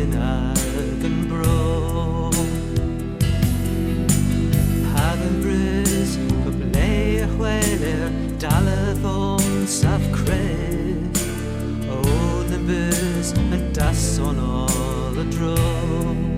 in Argan Bro. Hagan Bris, Kublea Whaler, Dalathon, Saf Cred, Olympus, and Das on all the drum.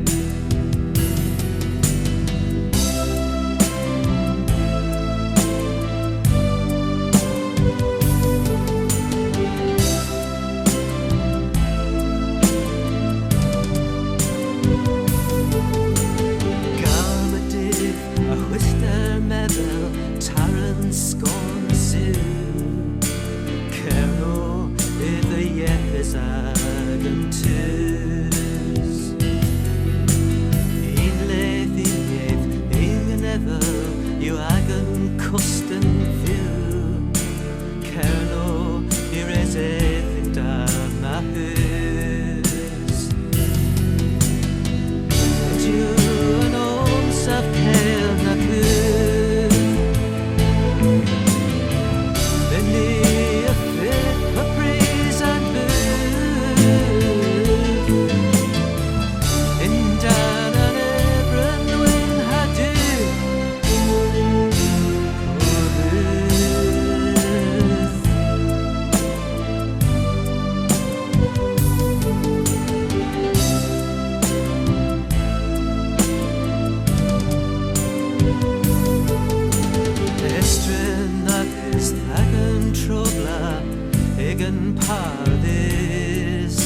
Egan Pardis,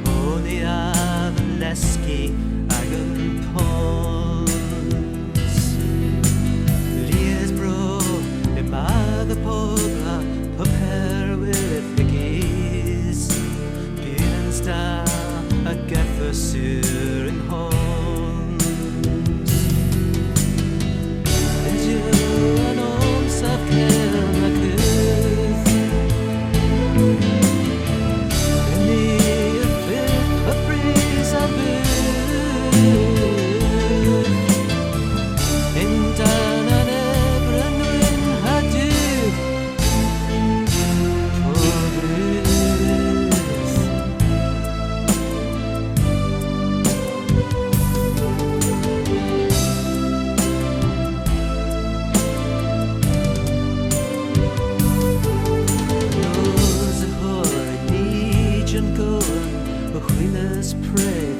Pony Avaleski, Agan Pons, Lies Bro, Emma the Poga, Puper with the Geese, Bienenstar, a Gaffer Sur in Horns, and you an old self-care. Pray